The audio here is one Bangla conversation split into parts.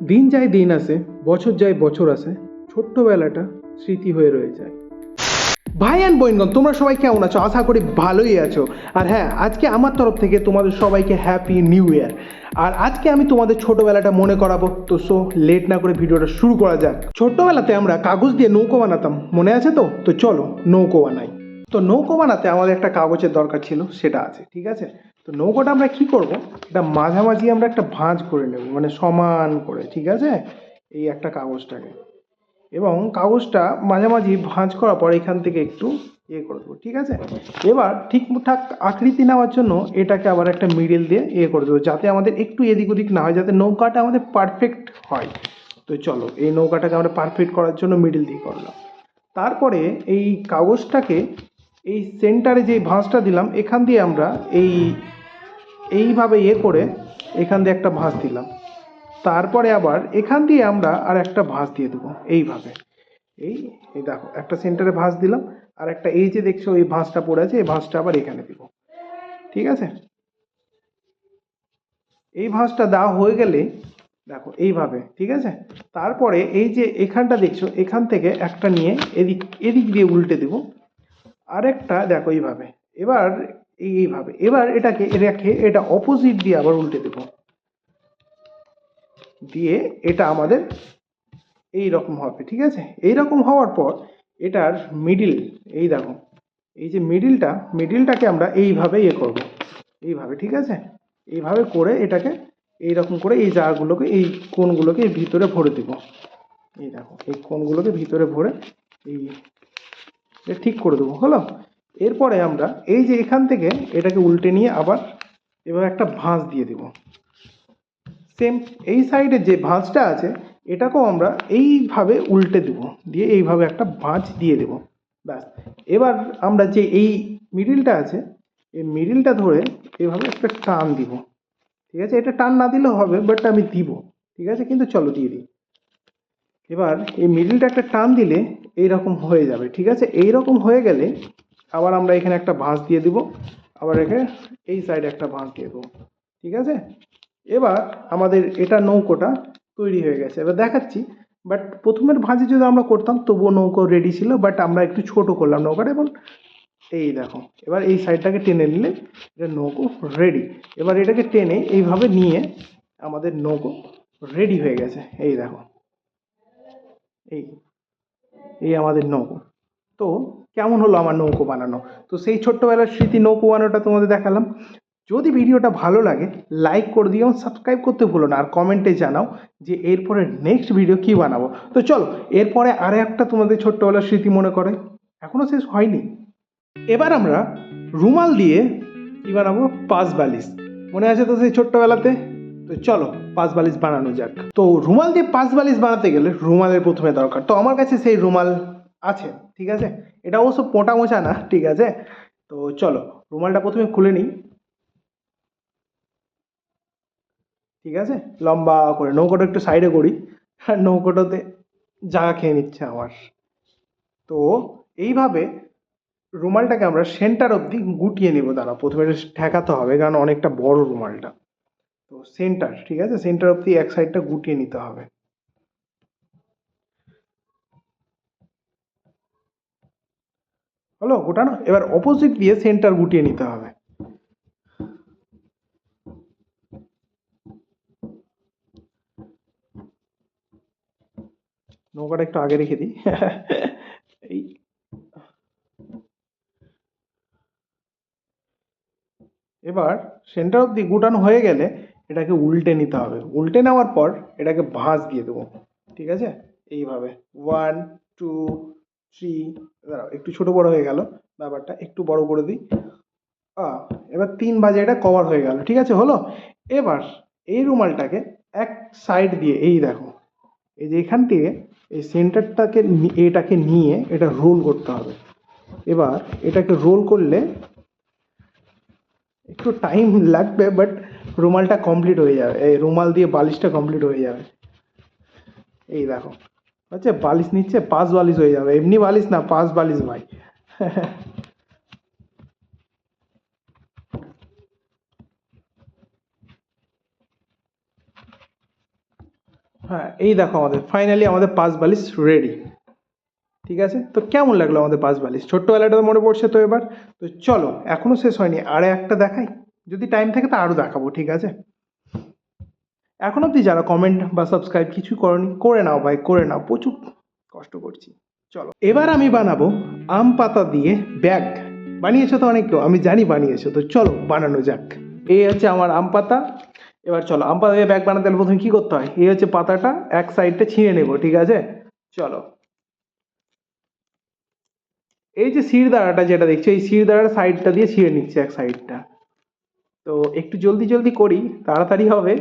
দিন যায় দিন আসে, বছর যায় বছর আসে, ছোট্টবেলাটা স্মৃতি হয়ে রয়ে যায়। ভাই অ্যান্ড বোনগণ, তোমরা সবাই কেমন আছো? আশা করি ভালোই আছো। আর হ্যাঁ, আজকে আমার তরফ থেকে তোমাদের সবাইকে হ্যাপি নিউ ইয়ার। আর আজকে আমি তোমাদের ছোটবেলাটা মনে করাবো। তো লেট না করে ভিডিওটা শুরু করা যাক। ছোট্টবেলাতে আমরা কাগজ দিয়ে নৌকো বানাতাম, মনে আছে তো? তো চলো নৌকো বানাই। তো নৌকো বানাতে আমাদের একটা কাগজের দরকার ছিল, সেটা আছে, ঠিক আছে। তো নৌকোটা আমরা কি করব, এটা মাঝামাঝি আমরা একটা ভাঁজ করে নেব, মানে সমান করে, ঠিক আছে, এই একটা কাগজটাকে। এবং কাগজটা মাঝামাঝি ভাঁজ করার পর এখান থেকে একটু করে দেবো, ঠিক আছে। এবার ঠিকঠাক আকৃতি নেওয়ার জন্য এটাকে আবার একটা মিডল দিয়ে করে দেবো, যাতে আমাদের একটু এদিক ওদিক না হয়, যাতে নৌকাটা আমাদের পারফেক্ট হয়। তো চলো এই নৌকাটাকে আমরা পারফেক্ট করার জন্য মিডল দিয়ে করলাম। তারপরে এই কাগজটাকে এই সেন্টারে যে ভাঁজটা দিলাম, এখান দিয়ে আমরা এইভাবে করে এখান দিয়ে একটা ভাঁজ দিলাম। তারপরে আবার এখান দিয়ে আমরা আর একটা ভাঁজ দিয়ে দেবো এইভাবে। এই এই দেখো, একটা সেন্টারে ভাঁজ দিলাম, আর একটা এই যে দেখছো এই ভাঁজটা পড়ে আছে, এই ভাঁজটা আবার এখানে দিব, ঠিক আছে। এই ভাঁজটা দেওয়া হয়ে গেলে দেখো এইভাবে, ঠিক আছে। তারপরে এই যে এখানটা দেখছো, এখান থেকে একটা নিয়ে এদিক এদিক দিয়ে উল্টে দেব, আরেকটা দেখো এইভাবে। এবার এইভাবে, এবার এটাকে রেখে এটা অপোজিট দিয়ে আবার উল্টে দেব, দিয়ে এটা আমাদের এই রকম হবে, ঠিক আছে। এই রকম হওয়ার পর এটার মিডিল, এই দেখো, এই যে মিডিলটাকে আমরা এইভাবে করব, এইভাবে, ঠিক আছে। এইভাবে করে এটাকে এই রকম করে এই জায়গাগুলোকে, এই কোণগুলোকে এই ভিতরে ভরে দেব। এই দেখো, এই কোণগুলোকে ভিতরে ভরে এই ঠিক করে দেবো, হলো। এরপরে আমরা এই যে এখান থেকে এটাকে উল্টে নিয়ে আবার এভাবে একটা ভাঁজ দিয়ে দেব। সেম এই সাইডে যে ভাঁজটা আছে এটাকেও আমরা এইভাবে উল্টে দেব, দিয়ে এইভাবে একটা ভাঁজ দিয়ে দেব, ব্যাস। এবার আমরা যে এই মিডিলটা আছে, এই মিডিলটা ধরে এইভাবে একটা টান দিব, ঠিক আছে। এটা টান না দিলেও হবে, বাট আমি দিব, ঠিক আছে, কিন্তু চলো দিয়ে দিই। এবার এই মিডিলটা একটা টান দিলে এইরকম হয়ে যাবে, ঠিক আছে। এইরকম হয়ে গেলে আবার আমরা এখানে একটা ভাঁজ দিয়ে দিব, আবার এখানে এই সাইডে একটা ভাঁজ দিয়ে দেবো, ঠিক আছে। এবার আমাদের এটা নৌকোটা তৈরি হয়ে গেছে, এবার দেখাচ্ছি। বাট প্রথমের ভাঁজে যদি আমরা করতাম তবুও নৌকো রেডি ছিল, বাট আমরা একটু ছোট করলাম নৌকাটা। এবং এই দেখো, এবার এই সাইডটাকে টেনে নিলে এটা নৌকো রেডি। এবার এটাকে টেনে এইভাবে নিয়ে আমাদের নৌকো রেডি হয়ে গেছে, এই দেখো, এই এই আমাদের নৌকো। তো কেমন হলো আমার নৌকো বানানো? তো সেই ছোট্টবেলার স্মৃতি নৌকো বানানোটা তোমাদের দেখালাম। যদি ভিডিওটা ভালো লাগে লাইক করে দিও, সাবস্ক্রাইব করতে ভুলো না, আর কমেন্টে জানাও যে এরপরে নেক্সট ভিডিও কি বানাবো। তো চলো এরপরে আরো একটা তোমাদের ছোট্টবেলার স্মৃতি মনে করে, এখনো শেষ হয়নি। এবার আমরা রুমাল দিয়ে কি বানাবো, পাঁচ বালিশ। মনে আছে তো সেই ছোট্টবেলাতে? তো চলো পাঁচ বালিশ বানানো যাক। তো রুমাল দিয়ে পাঁচ বালিশ বানাতে গেলে রুমালের প্রথমে দরকার, তো আমার কাছে সেই রুমাল আছে, ঠিক আছে। এটা অবশ্য মোটা মোছা না, ঠিক আছে। তো চলো রুমালটা প্রথমে খুলে নিই, ঠিক আছে। লম্বা করে নৌকোটা একটু সাইডে করি, আর নৌকোটাতে জায়গা খেয়ে নিচ্ছে আমার। তো এইভাবে রুমালটাকে আমরা সেন্টার অবধি গুটিয়ে নেবো। দাঁড়া, প্রথমে এটা ঠেকাতে হবে কারণ অনেকটা বড় রুমালটা। তো সেন্টার, ঠিক আছে, সেন্টার অবধি এক সাইডটা গুটিয়ে নিতে হবে। হলো গোটানো, এবার অপোজিট দিয়ে সেন্টার গুটিয়ে নিতে হবে। নৌকাটা একটু আগে রেখে দিই। এই এবার সেন্টার অবধি গুটানো হয়ে গেলে এটাকে উল্টে নিতে হবে। উল্টে নেওয়ার পর এটাকে ভাঁজ দিয়ে দেবো, ঠিক আছে, এইভাবে। One, two, three. দাঁড়াও একটু ছোট বড় হয়ে গেল ব্যাপারটা, একটু বড় করে দিই। এবার তিন ভাঁজে এটা কভার হয়ে গেল, ঠিক আছে, হলো। এবার এই রুমালটাকে এক সাইড দিয়ে এই দেখো, এই যে এখান থেকে এই সেন্টারটাকে এটাকে নিয়ে এটা রোল করতে হবে। এবার এটাকে রোল করলে একটু টাইম লাগবে, বাট রুমালটা কমপ্লিট হয়ে যাবে, এই রুমাল দিয়ে বালিশটা কমপ্লিট হয়ে যাবে। এই দেখো, হচ্ছে বালিশ নিচ্ছে, পাঁচ বালিশ হয়ে যাবে, এমনি বালিশ না, পাঁচ বালিশ ভাই। হ্যাঁ, এই দেখো আমাদের ফাইনালি আমাদের পাঁচ বালিশ রেডি। ঠিক আছে, তো কেমন লাগলো আমাদের পাঁচ বালিশ? ছোট্টবেলাটা তো মনে পড়ছে তো এবার। তো চলো, এখনো শেষ হয়নি, আরে একটা দেখাই, যদি টাইম থাকে তো আরও দেখাবো, ঠিক আছে? এখন অবধি যারা কমেন্ট বা সাবস্ক্রাইব কিছু করনি, করে নাও ভাই, করে নাও, প্রচুর কষ্ট করছি। চলো, এবার আমি বানাবো আম পাতা দিয়ে ব্যাগ। বানিয়েছো তো অনেক কেউ, আমি জানি বানিয়েছো, তো চলো বানানো যাক। এই হচ্ছে আমার আম পাতা। এবার চলো, আম পাতা দিয়ে ব্যাগ বানাতে হলে প্রথমে কী করতে হয়, এই হচ্ছে পাতাটা এক সাইডটা ছিঁড়ে নেবো, ঠিক আছে? চলো, এই যে শিরদাঁড়াটা যেটা দেখছো, এই শিরদাঁড়ার সাইডটা দিয়ে ছিঁড়ে নিচ্ছে এক সাইডটা। তো একটু জলদি জলদি করি, তাড়াতাড়ি হবে।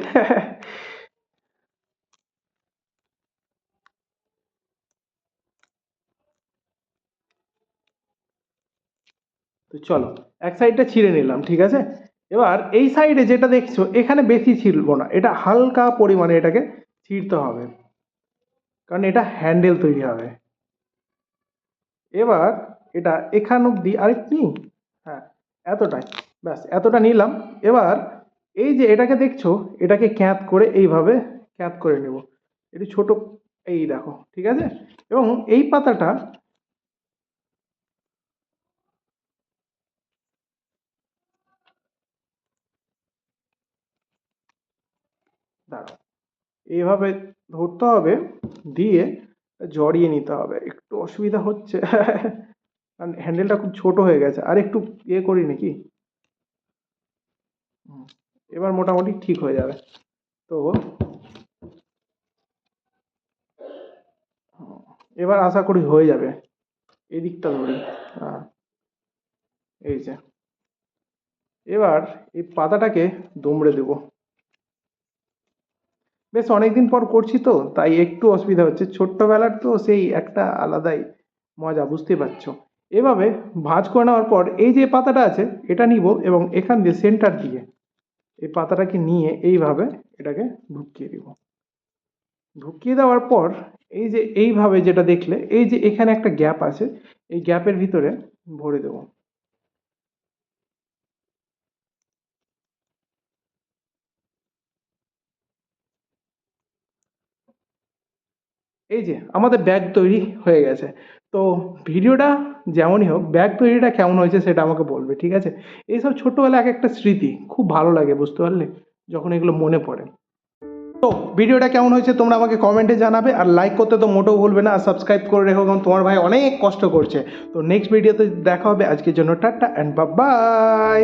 তো চলো, এক সাইডটা ছিঁড়ে নিলাম, ঠিক আছে? এবার এই সাইডে যেটা দেখছো, এখানে বেশি ছিঁড়বো না, এটা হালকা পরিমাণে এটাকে ছিঁড়তে হবে, কারণ এটা হ্যান্ডেল তৈরি হবে। এবার এটা এখান অবধি আরেকটু নিই, হ্যাঁ এতটাই, ব্যাস এতটা নিলাম। এবার এই যে এটাকে দেখছো, এটাকে ক্যাঁত করে এইভাবে ক্যাঁত করে নেব, একটু ছোট, এই দেখো, ঠিক আছে? এবং এই পাতাটা, দাঁড়াও, এইভাবে ধরতে হবে, দিয়ে জড়িয়ে নিতে হবে। একটু অসুবিধা হচ্ছে, কারণ হ্যান্ডেলটা খুব ছোট হয়ে গেছে, আর একটু ইয়ে করি নাকি। হুম, এবার মোটামুটি ঠিক হয়ে যাবে। তো এবার আশা করি হয়ে যাবে। এই দিকটা ধরি, হ্যাঁ, এই যে, এবার এই পাতাটাকে দুমড়ে দেবো। বেশ অনেকদিন পর করছি তো, তাই একটু অসুবিধা হচ্ছে, ছোট্টবেলার তো সেই একটা আলাদাই মজা, বুঝতে পারছো? এভাবে ভাঁজ করে নেওয়ার পর এই যে পাতাটা আছে, এটা নিব এবং এখান দিয়ে সেন্টার দিয়ে এই পাতাটাকে নিয়ে এইভাবে এটাকে ঢুকিয়ে দিব। ঢুকিয়ে দেওয়ার পর এই যে এইভাবে যেটা দেখলে, এই যে এখানে একটা গ্যাপ আছে, এই গ্যাপের ভিতরে ভরে দেবো। এই যে আমাদের ব্যাগ তৈরি হয়ে গেছে। তো ভিডিওটা যেমনই হোক, ব্যাগ তৈরিটা কেমন হয়েছে সেটা আমাকে বলবে, ঠিক আছে? এইসব ছোট্টবেলা এক একটা স্মৃতি খুব ভালো লাগে, বুঝতে পারলে, যখন এগুলো মনে পড়ে। তো ভিডিওটা কেমন হয়েছে তোমরা আমাকে কমেন্টে জানাবে, আর লাইক করতে তো মোটেও ভুলবে না, আর সাবস্ক্রাইব করে রেখো, কারণ তোমার ভাই অনেক কষ্ট করছে। তো নেক্সট ভিডিওতে দেখা হবে, আজকের জন্য টাটা অ্যান্ড বাই বাই।